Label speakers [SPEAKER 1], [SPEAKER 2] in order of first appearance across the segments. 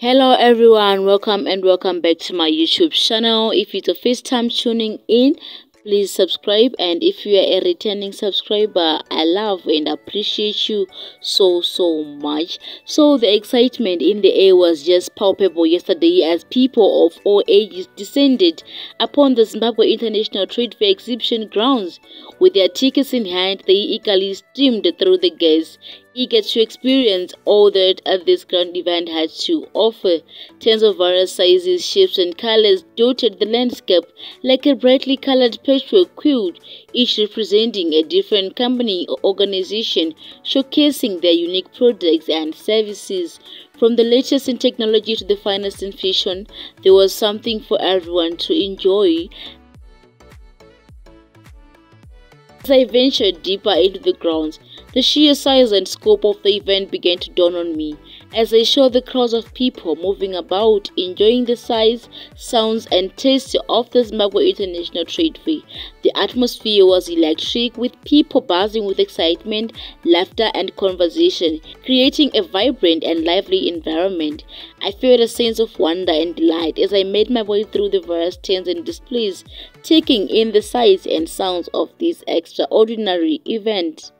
[SPEAKER 1] Hello everyone, welcome back to my YouTube channel. If it's the first time tuning in, please subscribe, and if you are a returning subscriber, I love and appreciate you so much. So the excitement in the air was just palpable yesterday as people of all ages descended upon the Zimbabwe International Trade Fair exhibition grounds. With their tickets in hand, they eagerly streamed through the gates, eager to experience all that this grand event had to offer. Tens of various sizes, shapes and colors dotted the landscape like a brightly colored patchwork quilt, each representing a different company or organization, showcasing their unique products and services. From the latest in technology to the finest in fashion, there was something for everyone to enjoy. As I ventured deeper into the grounds, the sheer size and scope of the event began to dawn on me as I saw the crowds of people moving about, enjoying the sights, sounds and tastes of the Zimbabwe International Trade Fair. The atmosphere was electric, with people buzzing with excitement, laughter and conversation, creating a vibrant and lively environment. I felt a sense of wonder and delight as I made my way through the various stands and displays, taking in the sights and sounds of this extraordinary event.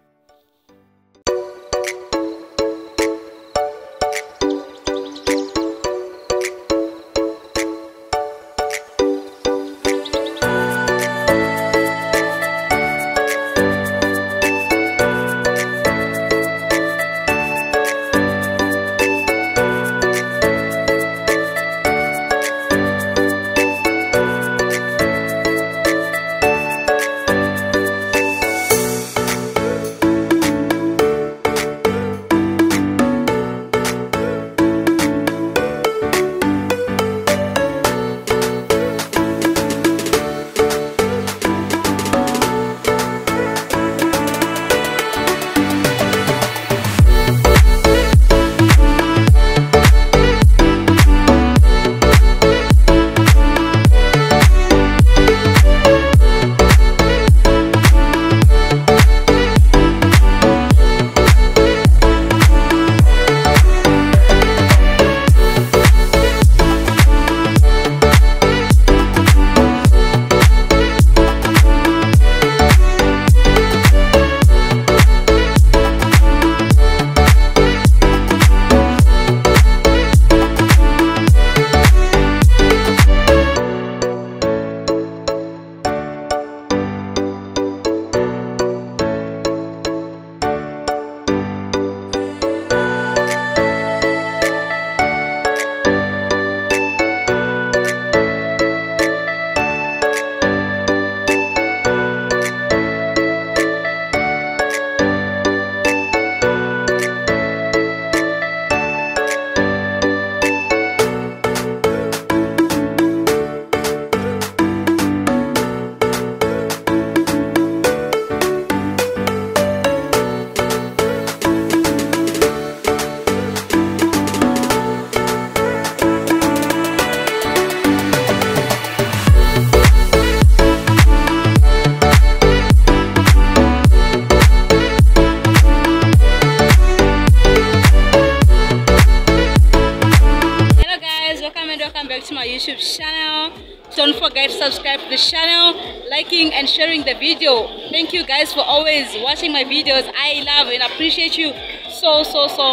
[SPEAKER 1] Welcome back to my YouTube channel. Don't forget to subscribe to the channel, liking and sharing the video. Thank you guys for always watching my videos. I love and appreciate you so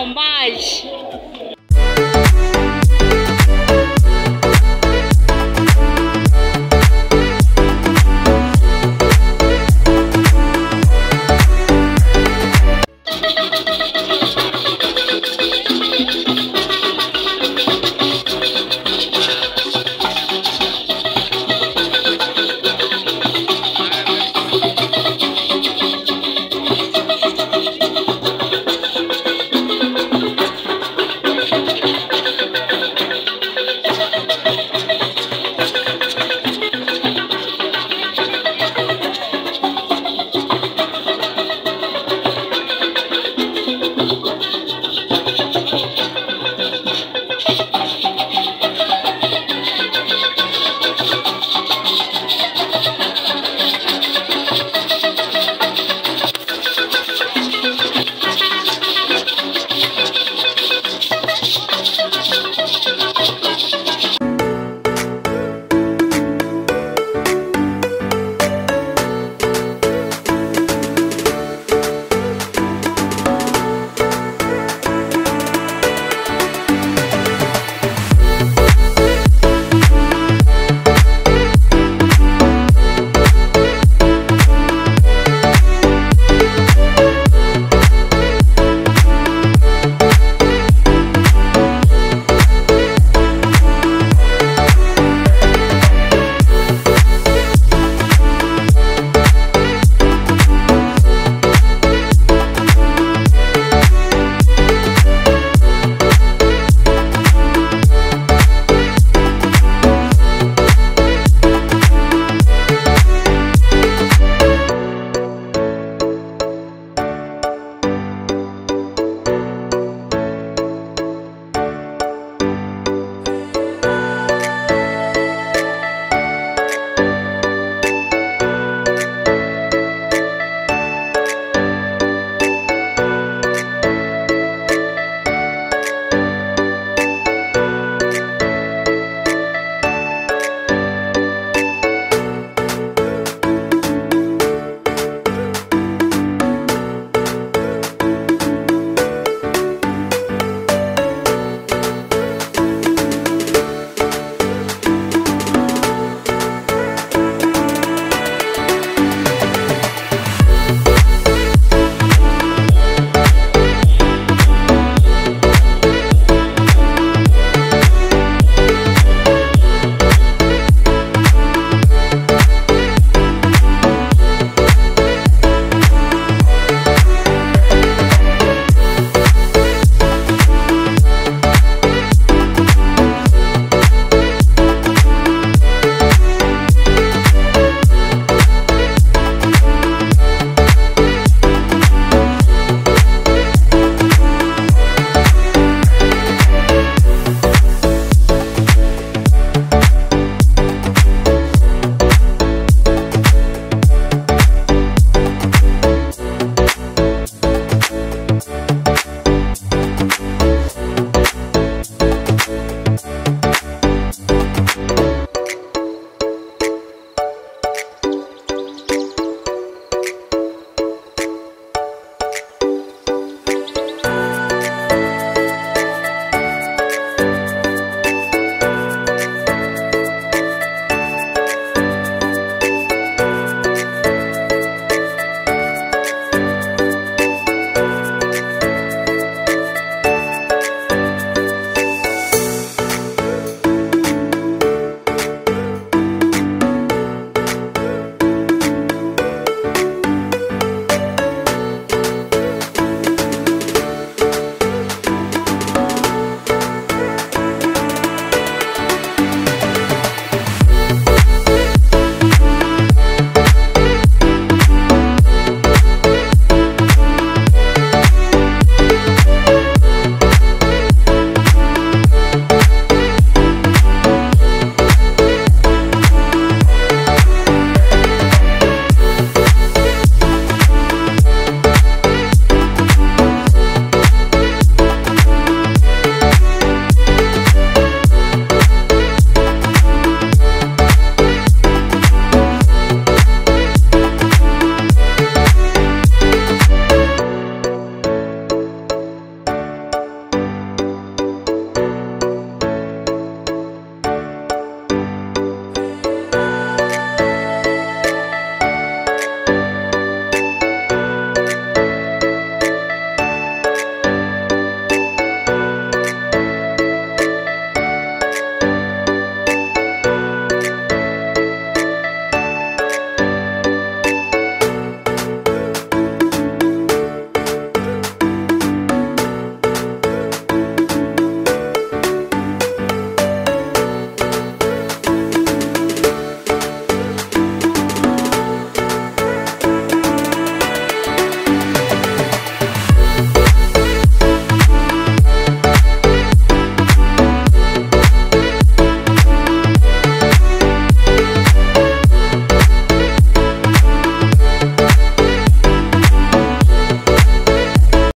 [SPEAKER 1] much.